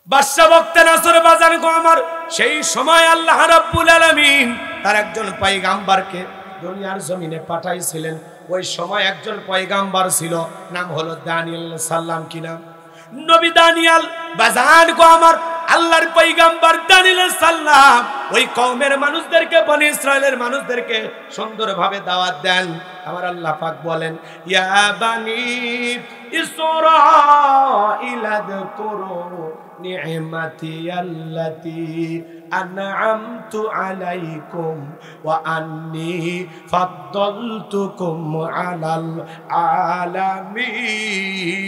বাদশা বক্তে নাসর বাজান গো আমার, সেই সময় আল্লাহ রাব্বুল আলামিন তার একজন পয়গাম্বরকে দুনিয়ার জমিনে পাঠাইছিলেন। ওই সময় একজন পয়গাম্বর ছিল, নাম হলো দানিয়েল সাল্লাম। কি নাম? নবী দানিয়েল বাজান গো আমার। আল্লাহর পয়গাম্বর দানিয়েল সাল্লাম ওই কওমের মানুষদেরকে, বনি ইসরাইলের মানুষদেরকে সুন্দরভাবে দাওয়াত দেন। আমার আল্লাহ পাক বলেন, ইয়া বানি ইসরাঈল আযকুরু নি'মাতি আল্লাতী আন'আমতু আলাইকুম ওয়া আন্নী ফাদ্দালতুকুম আলাল আলামিন।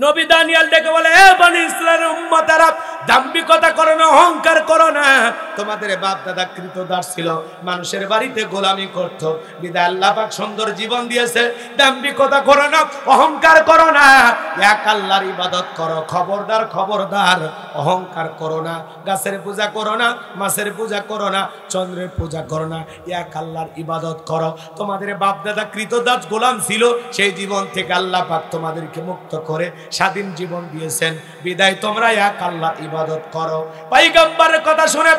নবী দানিয়েল ডেকে বলে, হে বনি ইসরাইলের উম্মতেরা, দাম্ভিকতা করো না, অহংকার করো না। তোমাদের বাপ দাদা কৃতদাস ছিল, মানুষের বাড়িতে গোলামি করত, বিদায় আল্লাহ পাক সুন্দর জীবন দিয়েছে। দাম্ভিকতা করো না, অহংকার করো না, এক আল্লাহর ইবাদত করো। খবরদার খবরদার, অহংকার করো না। গাছের পূজা করো না, মাছের পূজা করো না, চন্দ্রের পূজা করো না, এক আল্লাহর ইবাদত করো। তোমাদের বাপ দাদা কৃতদাস গোলাম ছিল, সেই জীবন থেকে আল্লাহ পাক তোমাদেরকে মুক্ত করে স্বাধীন জীবন দিয়েছেন, বিদায় তোমরা এক আল্লাহ ইবাদত করো। পয়গম্বরের কথা শুনে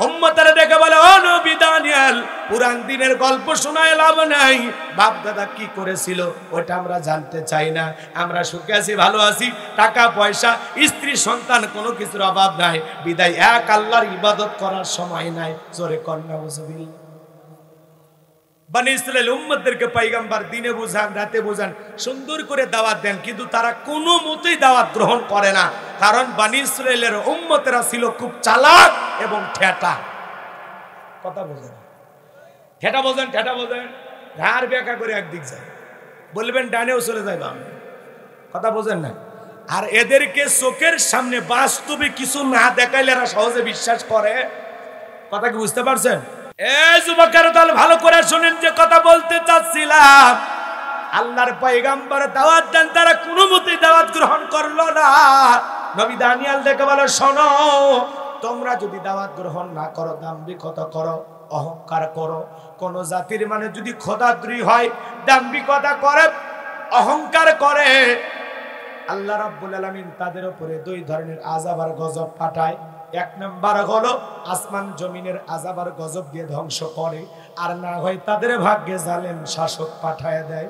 উম্মতেরা ডেকে বলে, ও নবী দানিয়েল, পুরান দিনের গল্প শোনায় লাভ নাই। বাপ দাদা কি করেছিল ওটা আমরা জানতে চাই না। আমরা সুখে আছি, ভালো আছি, টাকা পয়সা, স্ত্রী সন্তান, কোনো কিছুর অভাব নাই, বিদায় এক আল্লাহর ইবাদত করার সময় নাই। জোরে কন্যা বুঝবিল। বনি ইসরাইল উম্মতদেরকে পয়গম্বর দিনে বুঝান, রাতে বুঝান, সুন্দর করে দাওয়াত দেন, কিন্তু তারা কোনো মতেই দাওয়াত গ্রহণ করে না। কারণ বনি ইসরাইলের উম্মতেরা ছিল খুব চালাক এবং ঠেটা। কথা বোঝেন, ঠেটা বোঝেন, ঠেটা বোঝেন, ঘাড় বেঁকা করে একদিক যায়, বলবেন ডানেও চলে যায় বামে। কথা বোঝেন না? আর এদেরকে চোখের সামনে বাস্তবে কিছু না দেখাইলে এরা সহজে বিশ্বাস করে। কথা কি বুঝতে পারছেন? এই যুবকেরা তাহলে ভালো করে শুনেন যে কথা বলতে চাচ্ছিলাম। আল্লাহর পয়গম্বর দাওয়াত দেন, তারা কোনো মতেই দাওয়াত গ্রহণ করলো না। নবী দানিয়েল ডেকে বলে, শোনো, তোমরা যদি দাওয়াত গ্রহণ না করো, দাম্ভিকতা করো, অহংকার করো, কোন জাতির মানে যদি খোদাদ্রোহী হয়, দাম্ভিকতা করে, অহংকার করে, আল্লাহ রাব্বুল আলামিন তাদের উপরে দুই ধরনের আযাব আর গজব পাঠায়। এক নাম্বার হলো আসমান জমিনের আযাব আর গজব দিয়ে ধ্বংস করে, আর না হয় তাদের ভাগ্যে জালেম শাসক পাঠায় দেয়।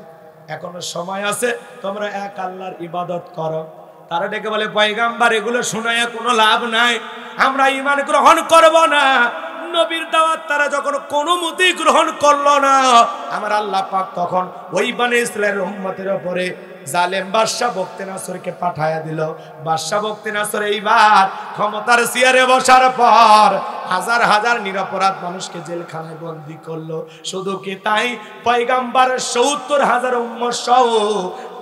এখনো সময় আছে, তোমরা এক আল্লাহর ইবাদত করো। তারা ডেকে বলে, পয়গম্বর, এগুলো শোনায় কোনো লাভ নাই, আমরা ঈমান গ্রহণ করব না। নবীর দাওয়াত তারা যখন কোনো মতেই গ্রহণ করলো না, আমার আল্লাহ পাক তখন ওই বনি ইসরাইলের উম্মতের উপরে জালেম বাদশা বক্তে নাসরকে পাঠায়া দিল। বাদশা বক্তে নাসর এইবার ক্ষমতার চেয়ারে বসার পর হাজার হাজার নিরপরাধ মানুষকে জেলখানায় বন্দী করলো। শুধু কি তাই, পয়গম্বরের ৭০,০০০ উম্মত সহ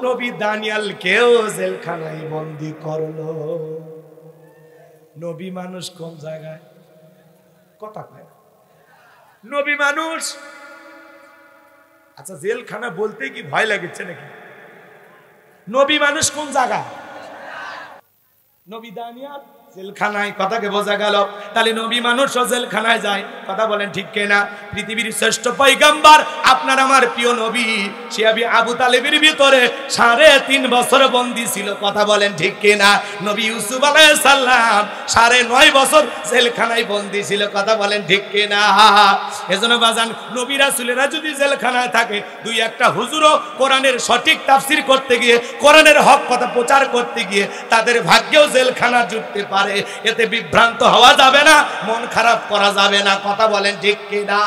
নবী দানিয়েলকেও জেলখানায় বন্দী করলো। নবী মানুষ কোন জায়গায়? কথা কয় নবী মানুষ। আচ্ছা, জেলখানা বলতে কি ভয় লাগছে নাকি? নবী মানুষ কোন জায়গা? নবী দানিয়েল জেলখানায়। কথাকে বোঝা গেল। তাহলে নবী মানুষও জেলখানায় যায়। কথা বলেন ঠিক কিনা? পৃথিবীর শ্রেষ্ঠ পয়গম্বর আপনার আমার প্রিয় নবী, সে আবু তালেবের ভিতরে ৩.৫ বছর বন্দী ছিল। কথা বলেন ঠিক কিনা? নবী ইউসুফ আলাইহিস সালাম ৯.৫ বছর জেলখানায় বন্দী ছিল। কথা বলেন ঠিক কিনা? এজন্য বাজান, নবী রাসূলেরা যদি জেলখানায় থাকে, দুই একটা হুজুরও কোরআনের সঠিক তাফসীর করতে গিয়ে, কোরআনের হক কথা প্রচার করতে গিয়ে তাদের ভাগ্যেও জেলখানা জুটতে পারে। এতে বিভ্রান্ত হওয়া যাবে না, মন খারাপ করা যাবে না। কথা বলেন ঠিক কিনা?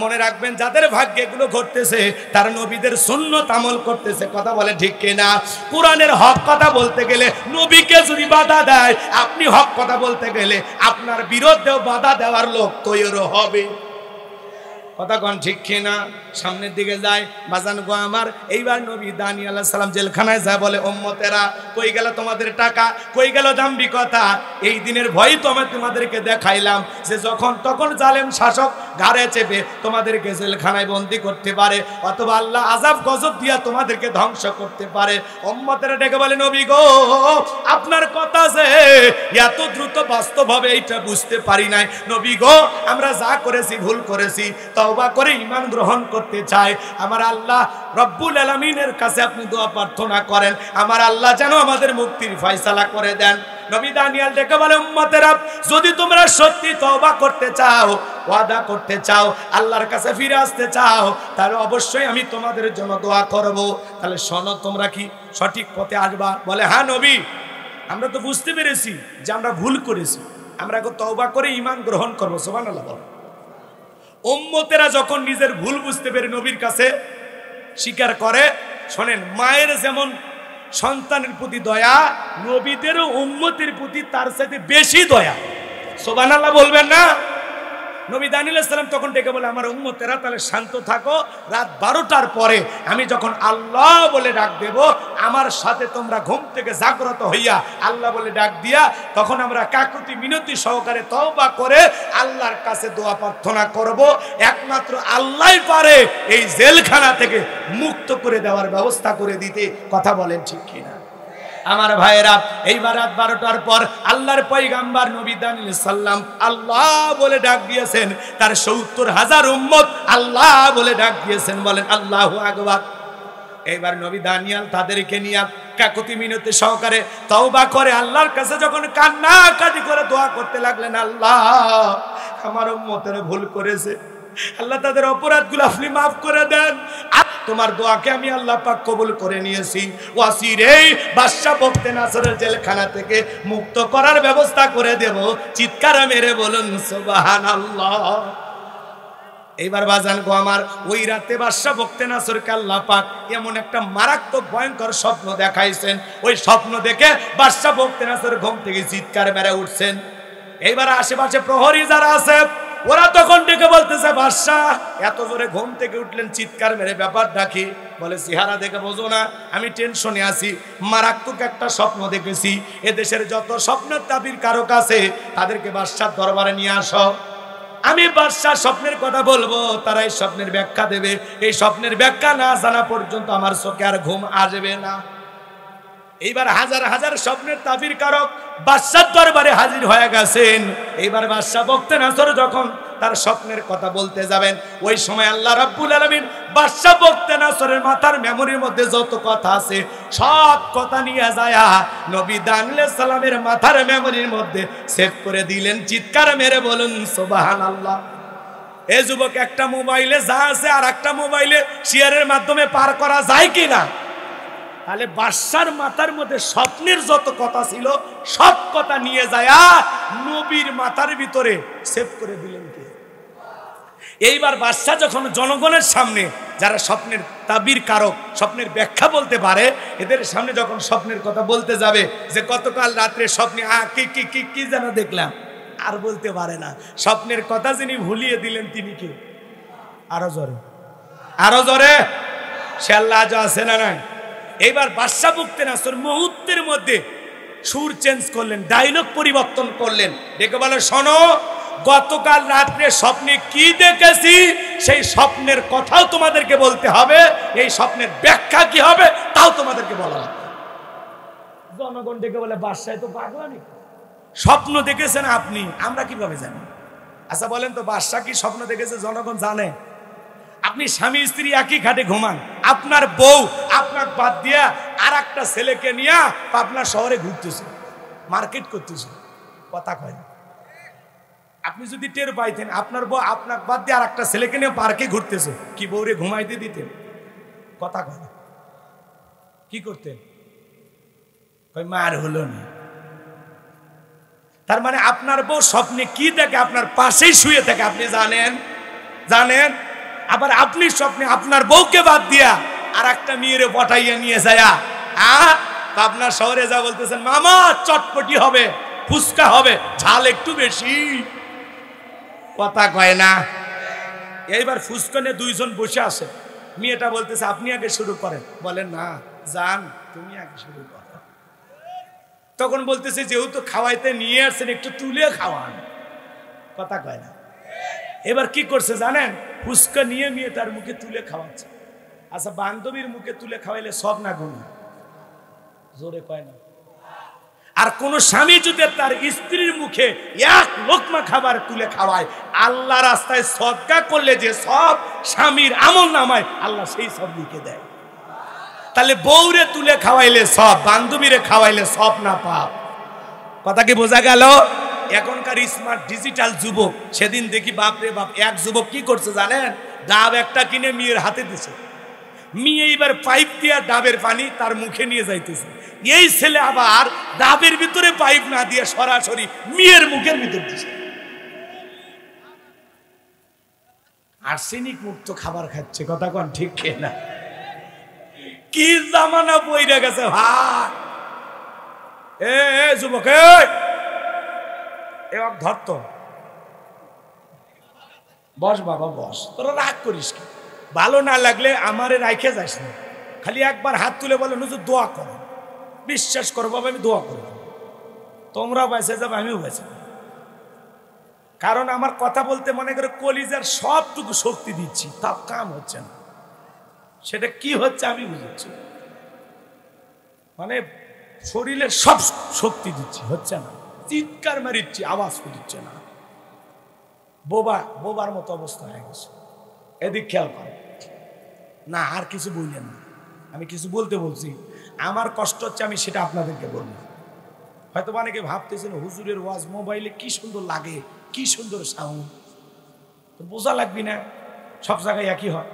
মনে রাখবেন, যাদের ভাগ্যে এগুলো ঘটতেছে তারা নবীদের সুন্নাত আমল করতেছে। কথা বলেন ঠিক কিনা? কোরআনের হক কথা বলতে গেলে নবীকে যদি বাধা দেয়, আপনি হক কথা বলতে গেলে আপনার বিরুদ্ধেও বাধা দেওয়ার লোক তৈরি হবে। কথা কোন ঠিক কিনা? সামনের দিকে যায় বাজান গো আমার। এইবার নবী দানিয়েল আলাইহিস সালাম জেলখানায় যায়, বলে, উম্মতেরা, কই গেল তোমাদের টাকা, কই গেল দাম্ভিকতা? এই দিনের ভয় তো আমি তোমাদেরকে দেখাইলাম যে যখন তখন জালেম শাসক ঘাড়ে চেপে তোমাদেরকে জেলখানায় বন্দী করতে পারে, অথবা আল্লাহ আযাব গজব দিয়া তোমাদেরকে ধ্বংস করতে পারে। উম্মতেরা ডেকে বলে, নবী গো, আপনার কথা যে এত দ্রুত বাস্তব হবে এইটা বুঝতে পারি নাই। নবী গো, আমরা যা করেছি ভুল করেছি, তওবা করে ঈমান গ্রহণ করতে চাই। আমার আল্লাহ রব্বুল আলামিনের কাছে আপনি দোয়া প্রার্থনা করেন, আমার আল্লাহ যেন আমাদের মুক্তির ফয়সালা করে দেন। নবী দানিয়েল ডেকে বলে, উম্মতেরা, যদি তোমরা সত্যি তওবা করতে চাও, ওয়াদা করতে চাও, আল্লাহর কাছে ফিরে আসতে চাও, তাহলে অবশ্যই আমি তোমাদের জন্য দোয়া করব। তাহলে শোনো, তোমরা কি সঠিক পথে আসবা? বলে, হ্যাঁ নবী, আমরা তো বুঝতে পেরেছি যে আমরা ভুল করেছি, আমরা এখন তওবা করে ঈমান গ্রহণ করব। সুবহানাল্লাহ। উম্মতেরা যখন নিজের ভুল বুঝতে পেরে নবীর কাছে স্বীকার করে, শোনেন, মায়ের যেমন সন্তানের প্রতি দয়া, নবীদেরও উম্মতের প্রতি তার সাথে বেশি দয়া। সুবহানাল্লাহ বলবেন না? নবী দানিয়েল আলাইহিস সালাম তখন ডেকে বলে, আমার উম্মতেরা তাহলে শান্ত থাকো, রাত 12টার পরে আমি যখন আল্লাহ বলে ডাক দেব, আমার সাথে তোমরা ঘুম থেকে জাগ্রত হইয়া আল্লাহ বলে ডাক দিয়া, তখন আমরা কাকুতি মিনতি সহকারে তওবা করে আল্লাহর কাছে দোয়া প্রার্থনা করব। একমাত্র আল্লাহই পারে এই জেলখানা থেকে মুক্ত করে দেওয়ার ব্যবস্থা করে দিতে। কথা বলেন ঠিক কিনা? আমার ভাইয়েরা, এইবার রাত 12টার পর আল্লাহর পয়গাম্বর নবী দানিয়েল সাল্লাম আল্লাহ বলে ডাক দিয়েছেন, তার ৭০,০০০ উম্মত আল্লাহ বলে ডাক দিয়েছেন। বলেন আল্লাহু আকবার। এইবার নবী দানিয়েল তাদেরকে নিয়ে কাকুতি মিনতি সহকারে তওবা করে আল্লাহর কাছে যখন কান্নাকাটি করে দোয়া করতে লাগলেন, আল্লাহ আমার উম্মতের ভুল করেছে, আল্লাহ তাদের অপরাধগুলো আপনি মাফ করে দেন, তোমার দোয়াকে আমি আল্লাহ পাক কবুল করে নিয়েছি, ওয়াসিরে বাদশা বখতেনাসরের জেলখানা থেকে মুক্ত করার ব্যবস্থা করে দেব। চিৎকার মেরে বলুন সুবহানাল্লাহ। এইবার বাজান গো আমার, ওই রাতে বাদশা বখতেনাসরকে আল্লাহ পাক এমন একটা মারাত্মক ভয়ঙ্কর স্বপ্ন দেখাইছেন, ওই স্বপ্ন দেখে বাদশা বখতেনাসর ঘুম থেকে চিৎকার মেরে উঠছেন। এইবার আশেপাশে প্রহরী যারা আছে ওরা তখন ডেকে বলতেছে, বাদশাহ এত জোরে ঘুম থেকে উঠলেন, চিৎকার মেরে ব্যাপার ডাকি। বলে, চেহারা দেখে বোঝো না আমি টেনশনে আছি, মারাত্মক একটা স্বপ্ন দেখেছি। এদেশের যত স্বপ্নের তাবির কারক আছে তাদেরকে বাদশার দরবারে নিয়ে আসো, আমি বাদশাহ স্বপ্নের কথা বলবো, তারা এই স্বপ্নের ব্যাখ্যা দেবে। এই স্বপ্নের ব্যাখ্যা না জানা পর্যন্ত আমার চোখে আর ঘুম আসবে না। এইবার হাজার হাজার স্বপ্নের তাবির কারক বাদশার দরবারে হাজির হয়ে গেছেন। এইবার বাদশা বখতেনাসর যখন তার স্বপ্নের কথা বলতে যাবেন, ওই সময় আল্লাহ রাব্বুল আলামিন বাদশা বখতেনাসরের মাথার মেমোরির মধ্যে যত কথা আছে সব কথা নিয়ে যায় নবী দানিয়েল আলাইহিস সালামের মাথার মেমোরির মধ্যে সেভ করে দিলেন। চিৎকার মেরে বলুন সুবহানাল্লাহ। এই যুবক, একটা মোবাইলে যা আছে আর একটা মোবাইলে শেয়ারের মাধ্যমে পার করা যায় কিনা? তাহলে বাদশার মাথার মধ্যে স্বপ্নের যত কথা ছিল সব কথা নিয়ে যায় নবীর মাথার ভিতরে সেভ করে দিলেন কে? এইবার বাদশা যখন জনগণের সামনে, যারা স্বপ্নের তাবির কারক, স্বপ্নের ব্যাখ্যা বলতে পারে, এদের সামনে যখন স্বপ্নের কথা বলতে যাবে যে গতকাল রাত্রে স্বপ্নে কি যেন দেখলাম, আর বলতে পারে না। স্বপ্নের কথা যিনি ভুলিয়ে দিলেন তিনি কে? আরো জোরে, আরো জোরে। সে আল্লাহ আজ আছে না নাই? এইবার বাদশা বখতেনাসর মুহূর্তের মধ্যে সুর চেঞ্জ করলেন, ডায়লগ পরিবর্তন করলেন, ডেকে বলে, শোনো, গতকাল রাত্রে স্বপ্নে কি দেখেছি সেই স্বপ্নের কথাও তোমাদেরকে বলতে হবে, এই স্বপ্নের ব্যাখ্যা কি হবে তাও তোমাদেরকে বলা হবে। জনগণ ডেকে বলে, বাদশাহ তো পাগলামি, স্বপ্ন দেখেছেন আপনি, আমরা কিভাবে জানি? আচ্ছা বলেন তো, বাদশা কি স্বপ্ন দেখেছে জনগণ জানে? আপনি স্বামী স্ত্রী একই খাটে ঘুমান, আপনার বউ আপনার বাদ দিয়া আর একটা ছেলেকে নিয়ে আপনার শহরে ঘুরতেছে, মার্কেট করতেছে, কথা কয় না। আপনি যদি টের পাইতেন আপনার বউ আপনার বাদ দিয়ে আর একটা ছেলেকে নিয়ে পার্কে ঘুরতেছে, কি বউরে ঘুমাইতে দিতেন? কথা কয় না। কি করতেন? কই মার হলো না। তার মানে আপনার বউ স্বপ্নে কি দেখে আপনার পাশেই শুয়ে থাকে আপনি জানেন? জানেন? আবার আপনি স্বপ্নে আপনার বউকে বাদ দিয়া আর একটা মেয়েরে পটাইয়া নিয়ে যায়, আপনার শহরে যা বলতেছেন, মামা চটপটি হবে, ফুচকা হবে, ঝাল একটু বেশি, কথা কয় না। এইবার ফুচকা নিয়ে দুইজন বসে আছে, মেয়েটা বলতেছে আপনি আগে শুরু করেন, বলেন না জান তুমি আগে শুরু করো। তখন বলতেছে যেহেতু খাওয়াইতে নিয়ে আসছেন একটু তুলে খাওয়ান, কথা কয় না। এবার কি করছে জানেন, ফুসকা নিয়ে নিয়ে তার মুখে তুলে খাওয়াচ্ছে। আচ্ছা বান্ধবীর মুখে তুলে খাওয়াইলে সব না গুনাহ? জোরে কয় না। আর কোন স্বামী যদি তার স্ত্রীর মুখে এক লোকমা খাবার তুলে খাওয়ায়, আল্লাহ রাস্তায় সদকা করলে যে সব স্বামীর আমল নামায় আল্লাহ সেই সব লিখে দেয়। তাহলে বউরে তুলে খাওয়াইলে সব, বান্ধবীরে খাওয়াইলে সব না পাপ। কথা কি বোঝা গেল? এখনকার স্মার্ট ডিজিটাল যুবক, সেদিন দেখি বাপরে বাপ, এক যুবক কি করছে জানেন, ডাব একটা কিনে মেয়ের হাতে দিছে, মেয়ে এবার পাইপ দিয়ে ডাবের পানি তার মুখে নিয়ে যাইতেছে। এই ছেলে আবার ডাবের ভিতরে পাইপ না দিয়ে সরাসরি মেয়ের মুখের ভিতর দিছে। আর্সেনিক মুক্ত খাবার খাচ্ছে। কথা কোন ঠিক না? কি জামানা বইরা গেছে ভাই। এ যুবক, এবার ধরত বস বাবা বস, তোরা রাগ করিস কি? ভালো না লাগলে আমারে রাইখে যাস না, খালি একবার হাত তুলে বলে হুজুর দোয়া করো। বিশ্বাস করো বাবা, আমি দোয়া করে দেবো, তোমরাও বেঁচে যাবে আমিও বেঁচে যাবো। কারণ আমার কথা বলতে মনে করে কলিজার সবটুকু শক্তি দিচ্ছি, তাও কাম হচ্ছে না। সেটা কি হচ্ছে আমি বুঝেছি, মানে শরীরের সব শক্তি দিচ্ছি, হচ্ছে না। চিৎকার মারিচ্ছি, আওয়াজ দিচ্ছে না। বোবার মতো অবস্থা হয়ে গেছে। এদিক খেয়াল করো না, আর কিছু বললেন না, আমি কিছু বলতে বলছি, আমার কষ্ট হচ্ছে, আমি সেটা আপনাদেরকে বলবো। হয়তো অনেকে ভাবতেছেন হুজুরের ওয়াজ মোবাইলে কি সুন্দর লাগে, কি সুন্দর সাউন্ড, তো বোঝা লাগবি না, সব জায়গায় একই হয়।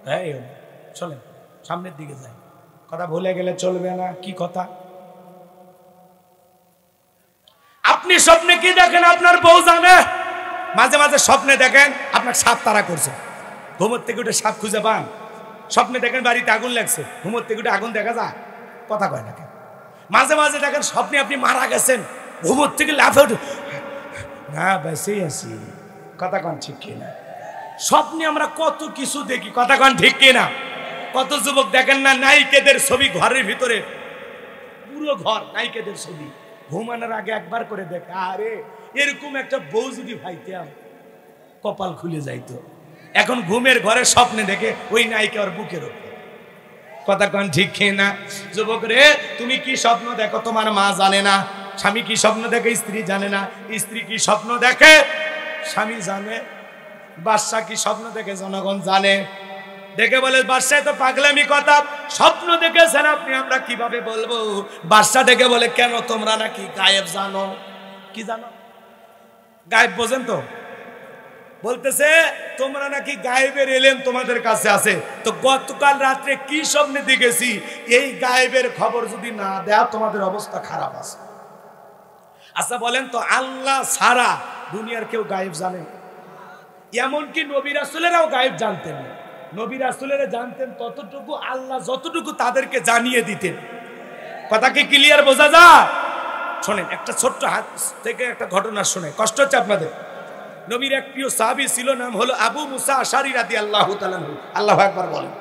হ্যাঁ চলেন সামনের দিকে যাই, কথা ভুলে গেলে চলবে না। কি কথা? আপনি স্বপ্নে কি দেখেন আপনার বউ জানে? মাঝে মাঝে স্বপ্নে দেখেন আপনার সাপ তারা করছে, ঘুমোর থেকে উঠে সাপ খুঁজে পান। স্বপ্নে দেখেন বাড়িতে আগুন লাগছে, ঘুমোর থেকে উঠে আগুন দেখা যায়, কথা কয় না কেন? মাঝে মাঝে দেখেন স্বপ্নে আপনি মারা গেছেন, ঘুমোর থেকে লাফে উঠে না বেঁচেই আছি, কথা কন ঠিক কিনা? স্বপ্নে আমরা কত কিছু দেখি, কথা কন ঠিক কিনা? কত যুবক দেখেন না নায়িকাদের ছবি ঘরের ভিতরে, পুরো ঘর নায়িকাদের ছবি, ঘুমানোর আগে একবার করে দেখে, আরে এরকম একটা বউ যদি পাইতাম কপাল খুলে যাইতো। এখন ঘুমের ঘরে স্বপ্নে দেখে ওই নায়িকা ওর বুকের উপর, কথা কন ঠিক না? যুবক রে, তুমি কি স্বপ্ন দেখো তোমার মা জানে না, স্বামী কি স্বপ্ন দেখে স্ত্রী জানে না, স্ত্রী কি স্বপ্ন দেখে স্বামী জানে, বাদশা কি স্বপ্ন দেখে জনগণ জানে। দেখে বলে বাদশায় তো পাগলামি কথা, স্বপ্ন দেখেছেন আপনি, আমরা কিভাবে বলবো? বাদশা দেখে বলে কেন তোমরা নাকি গায়েব জানো? কি জানো? গায়েব বোঝেন তো? বলতেছে তোমরা নাকি গায়েবের এলেন তোমাদের কাছে আছে, তো গতকাল রাত্রে কি স্বপ্নে দেখেছি, এই গায়েবের খবর যদি না দেয়া তোমাদের অবস্থা খারাপ আছে। আচ্ছা বলেন তো, আল্লাহ ছাড়া দুনিয়ার কেউ গায়েব জানে? এমনকি নবী রাসূলেরাও গায়েব জানতেন না। নবী রাসূলেরা জানতেন ততটুকু, আল্লাহ যতটুকু তাদেরকে জানিয়ে দিতেন। কথা কি ক্লিয়ার বোঝা যায়? শোনেন একটা ছোট্ট হাত থেকে একটা ঘটনা শুনে কষ্ট হচ্ছে আপনাদের। নবীর এক প্রিয় সাহাবী ছিল, নাম হলো আবু মুসা আশারী রাদিয়াল্লাহু তাআলা আনহু। আল্লাহু আকবার বলেন।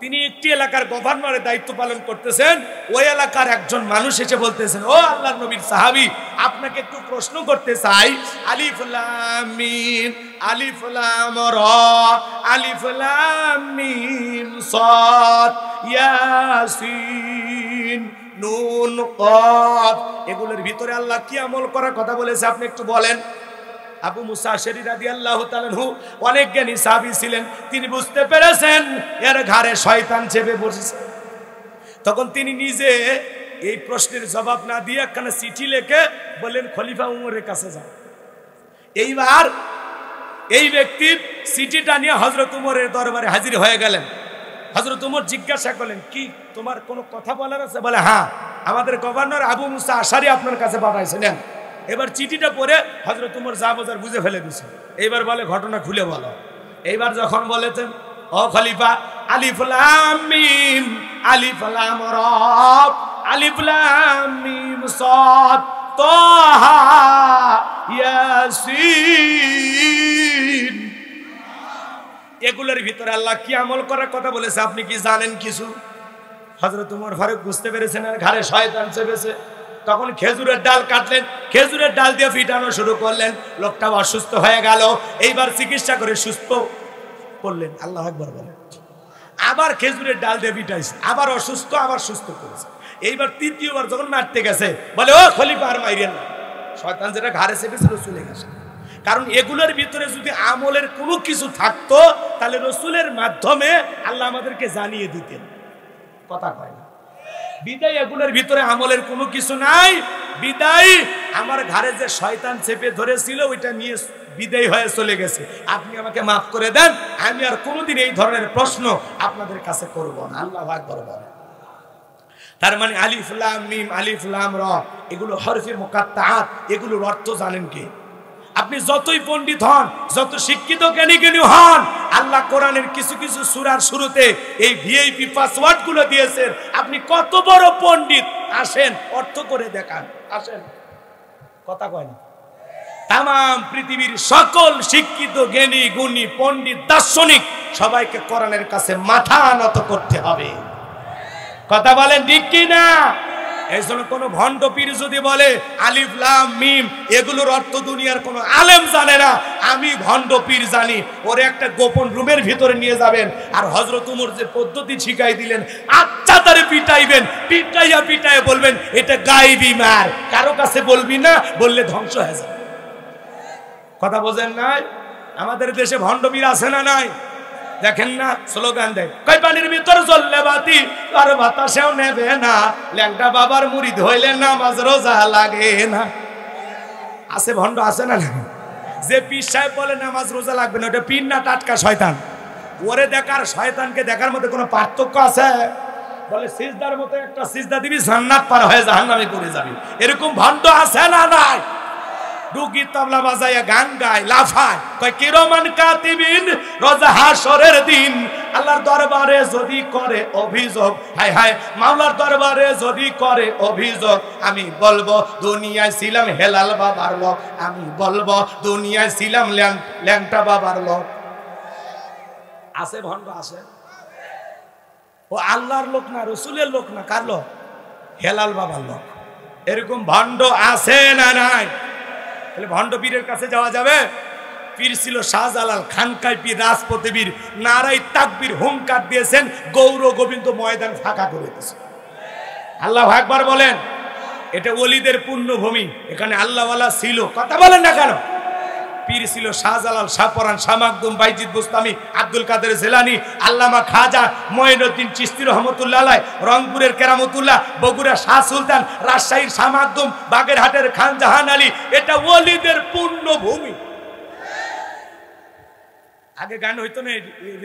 তিনি একটি এলাকার গভর্নরের দায়িত্ব পালন করতেছেন। ওই এলাকার একজন মানুষ এসে বলতেছেন, ও আল্লাহর নবীর সাহাবী, আপনাকে একটু প্রশ্ন করতে চাই। আলিফ লাম মিম, আলিফ লাম রা, আলিফ লাম মিম সাদ, ইয়াসিন, নুন কফ, এগুলোর ভিতরে আল্লাহ কি আমল করার কথা বলেছে আপনি একটু বলেন। আবু মুসা আশারী রাদিয়াল্লাহু তাআলা আনহু অনেক জ্ঞানী সাহাবী ছিলেন, তিনি বুঝতে পেরেছেন এর ঘাড়ে শয়তান চেপে বসেছে। তখন তিনি নিজে এই প্রশ্নের জবাব না দিয়ে একখানা চিঠি লিখে বললেন খলিফা উমরের কাছে যাও। এইবার এই ব্যক্তি চিঠিটা নিয়ে হযরত উমরের দরবারে হাজির হয়ে গেলেন। হযরত উমর জিজ্ঞাসা করলেন, কি তোমার কোনো কথা বলার আছে? বলে হ্যাঁ, আমাদের গভর্নর আবু মুসা আশারী আপনার কাছে পাঠাইছিলেন। এবার চিঠিটা পড়ে হযরত উমর যা বোঝার বুঝে ফেলে দিছে। এইবার বলে ঘটনা খুলে বলো। এইবার যখন বলেছেন, ও খলিফা, আলিফ লাম মিম, আলিফ লাম রা, আলিফ লাম মিম সাদ, তাহা, ইয়াসিন, এগুলোর ভিতরে আল্লাহ কি আমল করার কথা বলেছে আপনি কি জানেন কিছু? হযরত উমর ফারুক বুঝতে পেরেছেন আর ঘাড়ে শয়তান চেপেছে। তখন খেজুরের ডাল কাটলেন, খেজুরের ডাল দিয়ে ফিটানো শুরু করলেন। লোকটা অসুস্থ হয়ে গেল। এইবার চিকিৎসা করে সুস্থ করলেন। আল্লাহু আকবার বলেন। আবার খেজুরের ডাল দিয়ে ফিটাইছে, আবার অসুস্থ, আবার সুস্থ করেছে। এইবার তৃতীয়বার যখন মারতে গেছে বলে, ও খলিফা আর মাইরেন না, শয়তান যেটা ঘাড়ে চেপেছিল চলে গেছে। কারণ এগুলোর ভিতরে যদি আমলের কোনো কিছু থাকতো তাহলে রসুলের মাধ্যমে আল্লাহ আমাদেরকে জানিয়ে দিতেন। কথা কয় না বিদায়, এগুলোর ভিতরে আমলের কোনো কিছু নাই। বিদায় আমার ঘাড়ে যে শয়তান চেপে ধরেছিল ওইটা নিয়ে বিদায় হয়ে চলে গেছে। আপনি আমাকে মাফ করে দেন, আমি আর কোনোদিন এই ধরনের প্রশ্ন আপনাদের কাছে করব না। আল্লাহু আকবার বলেন। তার মানে আলিফ লাম মিম, আলিফ লাম র, এগুলো হরফে মুকাত্তাআত, এগুলোর অর্থ জানেন কি? আপনি যতই পণ্ডিত হন, যত শিক্ষিত জ্ঞানী হন, আল্লাহ কোরআনের কিছু কিছু সূরার শুরুতে এই ভিআইপি পাসওয়ার্ড গুলো দিয়েছেন। আপনি কত বড় পণ্ডিত, আসেন অর্থ করে দেখান, আসেন। কথা কয় না? তাম পৃথিবীর সকল শিক্ষিত জ্ঞানী গুণী পণ্ডিত দার্শনিক সবাইকে কোরআনের কাছে মাথা নত করতে হবে। কথা বলেন ঠিক কি না? এই জন্য কোন ভণ্ড পীর যদি বলে আলিফ লাম মিম এগুলোর অর্থ দুনিয়ার কোন আলেম জানে না, আমি ভণ্ড পীর জানি, ওরে একটা গোপন রুমের ভিতরে নিয়ে যাবেন আর হযরত ওমর যে পদ্ধতি শিখাই দিলেন আচ্ছা তারে পিটাইবেন, পিটাইয়া পিটাইয়া বলবেন এটা গায়েবী মার, কারো কাছে বলবি না, বললে ধ্বংস হয়ে যাবে। কথা বোঝেন নাই? আমাদের দেশে ভণ্ড পীর আছে না নাই? দেখেন না স্লোগান দেয়, কই পানির ভিতরে জ্বললে বাতি আর বাতাসেও নেবে না, ল্যাংটা বাবার মুরিদ হইলে নামাজ রোজা লাগে না। আছে ভণ্ড, আছে না? যে পীর সাহেব বলে নামাজ রোজা লাগবে না, ওটা পীর না টাটকা শয়তান। ওরে দেখার শয়তানকে দেখার মধ্যে কোনো পার্থক্য আছে? বলে সিজদার মতো একটা সিজদা দিবি জান্নাত পার হয়ে জাহান্নামে পড়ে যাবি, এরকম ভণ্ড আছে না নাই? ডুগি তবলা বাজাইয়া গান গায়, লাফায়, কয় কিরমান কাতিবিন রোজা হাসরের দিন আল্লাহর দরবারে যদি করে অভিযোগ, হায় হায় মাওলার দরবারে যদি করে অভিযোগ, আমি বলবো দুনিয়ায় ছিলাম হেলাল বাবার লোক, আমি বলবো দুনিয়ায় ছিলাম ল্যাংটা বাবার লোক। আছে ভণ্ড, আছে। ও আল্লাহর লোক না, রসুলের লোক না, কার লোক? হেলাল বাবার লোক। এরকম ভণ্ড আছে না নাই? ভণ্ড পীরের কাছে যাওয়া যাবে? পীর ছিল শাহজালাল, খানকাই পীর, রাজপথে পীর, নারাই তাকবীর হুঙ্কার দিয়েছেন, গৌর গোবিন্দ ময়দান ফাঁকা করে দিয়েছে। আল্লাহু আকবার বলেন। এটা ওলিদের পুণ্যভূমি, এখানে আল্লাহওয়ালা ছিল। কথা বলেন না কেন? পীর ছিল শাহজালাল, শাহপরান, শাহ মাকদুম, বাইজিদ বুস্তামি, আব্দুল কাদের জিলানী, আল্লামা খাজা, মঈনুদ্দিন চিশতি রহমতুল্লাহ আলাইহ, রংপুরের কেরামতুল্লাহ, বগুড়া শাহ সুলতান, রাজশাহীর শাহ মাকদুম, বাগেরহাটের খান জাহান আলী। এটা ওলিদের পুণ্যভূমি। আগে গান হইতো না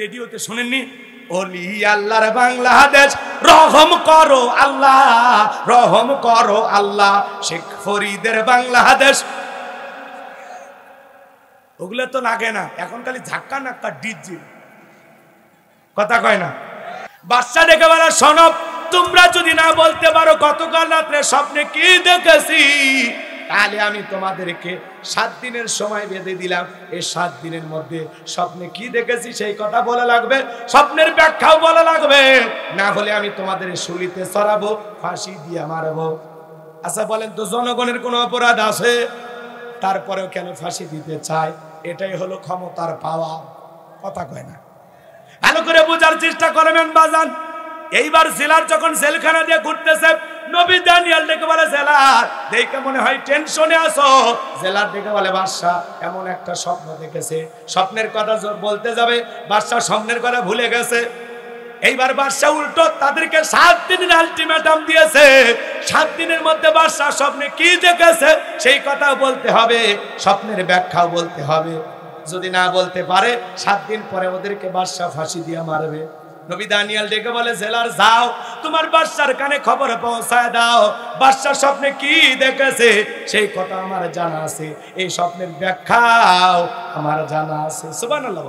রেডিওতে, শুনেননি? ওলি আল্লাহর বাংলাদেশ রহম করো আল্লাহ, রহম করো আল্লাহ, শেখ ফরিদের বাংলাদেশ। ওগুলো তো লাগে না, এখন খালি ঝাক্কা নাক্কা ডিজি। কথা কয় না? বাচ্চা ডেকে বলা, শোনো তোমরা যদি না বলতে পারো গতকাল রাত্রে স্বপ্নে কি দেখেছি, তাহলে আমি তোমাদেরকে 7 দিনের সময় বেঁধে দিলাম। এই 7 দিনের মধ্যে স্বপ্নে কি দেখেছি সেই কথা বলা লাগবে, স্বপ্নের ব্যাখ্যাও বলা লাগবে, না হলে আমি তোমাদের শুলিতে চড়াবো, ফাঁসি দিয়ে মারবো। আচ্ছা বলেন তো, জনগণের কোনো অপরাধ আছে? তারপরেও কেন ফাঁসি দিতে চায়? এটাই হলো ক্ষমতার পাওয়া। কথা কয় না? ভালো করে বোঝার চেষ্টা করবেন বাজান। এইবার জেলার যখন জেলখানা দিয়ে ঘুরতেছে, নবী দানিয়েল ডেকে বলে, জেলার দেখে মনে হয় টেনশনে আছো। জেলার ডেকে বলে, বাদশা এমন একটা স্বপ্ন দেখেছে। স্বপ্নের কথা বলতে যাবে, বাদশা স্বপ্নের কথা ভুলে গেছে। এইবার বাদশা উল্টো তাদেরকে 7 দিনের আলটিমেটাম দিয়েছে। 7 দিনের মধ্যে বাদশা স্বপ্নে কি দেখেছে সেই কথা বলতে হবে, স্বপ্নের ব্যাখ্যাও বলতে হবে। যদি না বলতে পারে 7 দিন পরে ওদেরকে বাদশা ফাঁসি দিয়ে মারবে। নবী দানিয়েল ডেকে বলে, জেলার যাও তোমার বাদশার কানে খবর পৌঁছায় দাও, বাদশা স্বপ্নে কি দেখেছে সেই কথা আমার জানা আছে, এই স্বপ্নের ব্যাখ্যাও আমার জানা আছে। সুবহানাল্লাহ।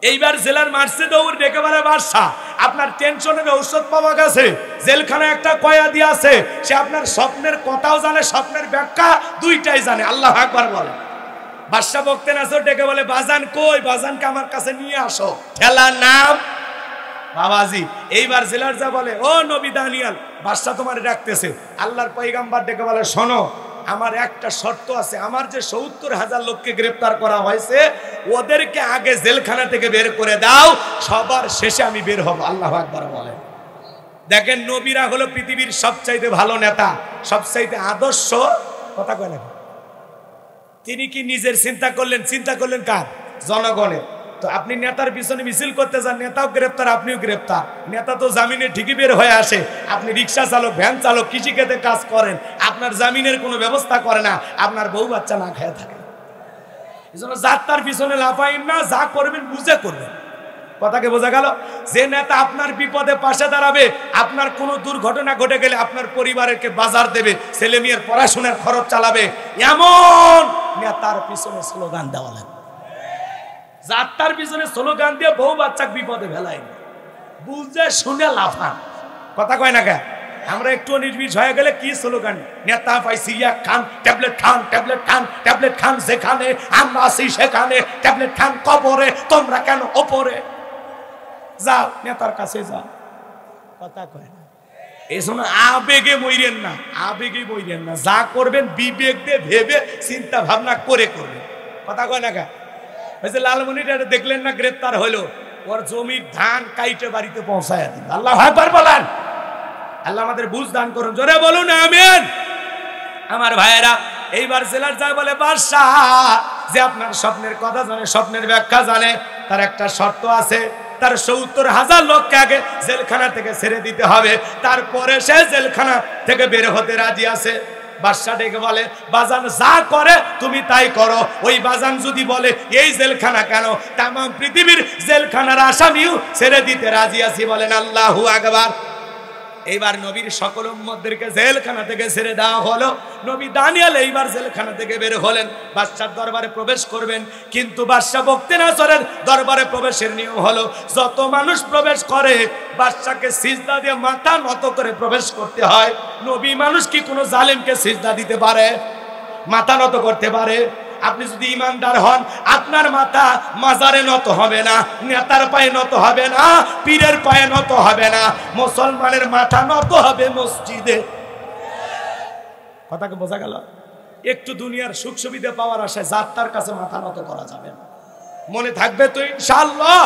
এইবার জেলার মারছে দৌড় ডেকে বলে, বাদশা আপনার টেনশনের ঔষধ পাওয়া গেছে, জেলখানায় একটা কয়েদি আছে, সে আপনার স্বপ্নের কথাও জানে, স্বপ্নের ব্যাখ্যা দুইটাই জানে। আল্লাহু আকবার বলে। বাদশা বকতে নাছো ডেকে বলে, বাজান কই, বাজানকে আমার কাছে নিয়ে আসো। ঠেলা নাম বাবাজি এইবার জেলার যা বলে, ও নবী দানিয়াল, বাদশা তোমার ডাকতেছে। আল্লাহর পয়গাম্বর ডেকে বলে, শোনো, আমার একটা শর্ত আছে। আমার যে ৭০,০০০ লোককে গ্রেফতার করা হয়েছে, ওদেরকে আগে জেলখানা থেকে বের করে দাও, সবার শেষে আমি বের হব। আল্লাহু আকবার বলেন। দেখেন, নবীরা হলো পৃথিবীর সবচাইতে ভালো নেতা, সবচাইতে আদর্শ। কথা কয় না? তিনি কি নিজের চিন্তা করলেন? চিন্তা করলেন কার? জনগণের। তো আপনি নেতার পিছনে মিছিল করতে যান, নেতাও গ্রেফতার, আপনিও গ্রেফতার। নেতা তো জামিনে ঠিকই বের হয়ে আসে। আপনি রিক্সা চালক, ভ্যান চালক, কৃষিক্ষেত্রে কাজ করেন, আপনার জামিনের কোনো ব্যবস্থা করে না, আপনার বউ বাচ্চা না খেয়ে থাকে। এই জন্য যাত্রার পিছনে লাফাইন না, যা করবেন বুঝে করবেন। কথাকে বোঝা গেল? যে নেতা আপনার বিপদে পাশে দাঁড়াবে, আপনার কোনো দুর্ঘটনা ঘটে গেলে আপনার পরিবারকে বাজার দেবে, ছেলে মেয়ের পড়াশোনার খরচ চালাবে, এমন নেতার পিছনে স্লোগান দেওয়া লাগবে। যাত্রার পিছনে স্লোগান দিয়ে বউ বাচ্চা বিপদে ফেলাই, বুঝে শুনে লাফান। কথা কয় না কে? আমরা একটু নির্বিষ হয়ে গেলে কি স্লোগান? নেতা পাইছি এক খান, ট্যাবলেট খান, ট্যাবলেট খান, ট্যাবলেট খান, যেখানে আমরা আছি সেখানে ট্যাবলেট খান, কবরে তোমরা কেন ওপরে? যাও নেতার কাছে যাও। কথা কয় না? এই জন্য আবেগে মইরেন না, আবেগে মইরেন না। যা করবেন বিবেক দিয়ে ভেবে চিন্তা ভাবনা করে করবেন। কথা কয় না কে? ওই যে লালমনিটা দেখলেন না, গ্রেফতার হলো, ওর জমির ধান কাইটে বাড়িতে পৌঁছায় দিন। আল্লাহু আকবার বলেন। আল্লাহ আমাদের বুঝ দান করুন, জোরে বলুন আমিন। আমার ভাইয়েরা, এইবার জেলার যায় বলে, বাদশাহ যে আপনার স্বপ্নের কথা জানে, স্বপ্নের ব্যাখ্যা জানে, তার একটা শর্ত আছে। তার ৭০,০০০ লোককে আগে জেলখানা থেকে ছেড়ে দিতে হবে, তারপরে সে জেলখানা থেকে বের হতে রাজি আছে। বাদশা ডেকে বলে, বাজান যা করে তুমি তাই করো। ওই বাজান যদি বলে এই জেলখানা কেন, তাম পৃথিবীর জেলখানার আসামিও ছেড়ে দিতে রাজি আছি। বলেন আল্লাহু আকবার। এইবার নবীর সকল উম্মতদেরকে জেলখানা থেকে ছেড়ে দেওয়া হলো। নবী দানিয়েল এইবার জেলখানা থেকে বের হলেন, বাদশার দরবারে প্রবেশ করবেন। কিন্তু বাদশা বখতিয়ানাসরের দরবারে প্রবেশের নিয়ম হলো, যত মানুষ প্রবেশ করে বাদশাকে সিজদা দিয়ে মাথা নত করে প্রবেশ করতে হয়। নবী মানুষ কি কোনো জালেমকে সিজদা দিতে পারে? মাথা নত করতে পারে? আপনি যদি ইমানদার হন, আপনার মাথা মাজারে নত হবে না, নেতার পায়ে নত হবে না, পীরের পায়ে নত হবে না, মুসলমানের মাথা নত হবে মসজিদে। কথাকে বোঝা গেল? একটু দুনিয়ার সুখ সুবিধা পাওয়ার আশায় যাত্রার কাছে মাথা নত করা যাবে না। মনে থাকবে তো ইনশাআল্লাহ।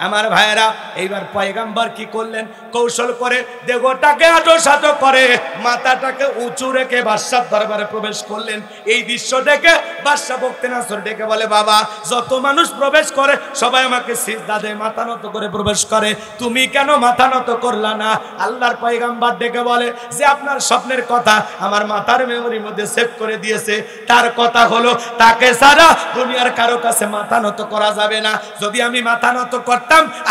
আমার ভাইয়েরা, এইবার পয়গাম্বর কি করলেন? কৌশল করে দেহটাকে আটোসাটো করে মাথাটাকে উঁচু রেখে বাদশার দরবারে প্রবেশ করলেন। এই দৃশ্য দেখে বাদশা বখতিয়ানাসর ডেকে বলে, বাবা যত মানুষ প্রবেশ করে সবাই আমাকে সিজদা দেয়, মাথা নত করে প্রবেশ করে, তুমি কেন মাথা নত করলা না? আল্লাহর পয়গাম্বর ডেকে বলে যে আপনার স্বপ্নের কথা আমার মাথার মেমোরির মধ্যে সেভ করে দিয়েছে। তার কথা হলো, তাকে ছাড়া দুনিয়ার কারো কাছে মাথা নত করা যাবে না। যদি আমি মাথা নত করতাম,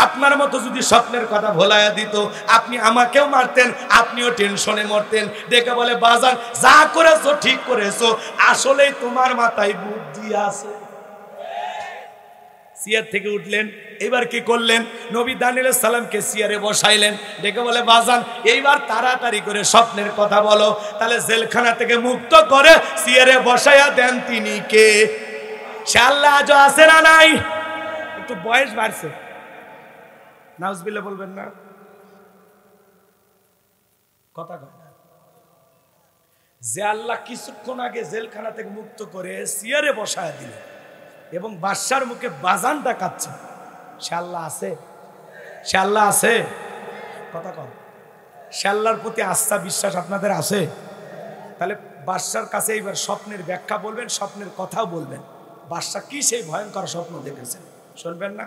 আপনার মতো যদি স্বপ্নের কথা ভোলাইয়া দিত, আপনি আমাকেও মারতেন, আপনিও টেনশনে মরতেন। ডেকে বলে, বাজার যা করেছো ঠিক করেছো, আসলেই তোমার মাথায় বুদ্ধি আছে। চেয়ার থেকে উঠলেন। এবার কি করলেন? নবী দানিয়েল আলাইহিস সালামকে চেয়ারে বসাইলেন। ডেকে বলে, বাজান এইবার তাড়াতাড়ি করে স্বপ্নের কথা বলো। তাহলে জেলখানা থেকে মুক্ত করে চেয়ারে বসাইয়া দেন তিনি কে? সে আল্লাহ আজও আছে না নাই? একটু বয়স বাড়ছে, নাউজুবিল্লাহ বলবেন না? কথা কয় না? যে আল্লাহ কিছুক্ষণ আগে জেলখানা থেকে মুক্ত করে চেয়ারে বসায় দিল এবং বাদশার মুখে বাজান ডাকাচ্ছে, সে আল্লাহ আছে? সে আল্লাহ আছে? কথা কন। সে আল্লাহর প্রতি আস্থা বিশ্বাস আপনাদের আছে? তাহলে বাদশার কাছে এইবার স্বপ্নের ব্যাখ্যা বলবেন, স্বপ্নের কথাও বলবেন। বাদশা কি সেই ভয়ঙ্কর স্বপ্ন দেখেছেন শুনবেন না?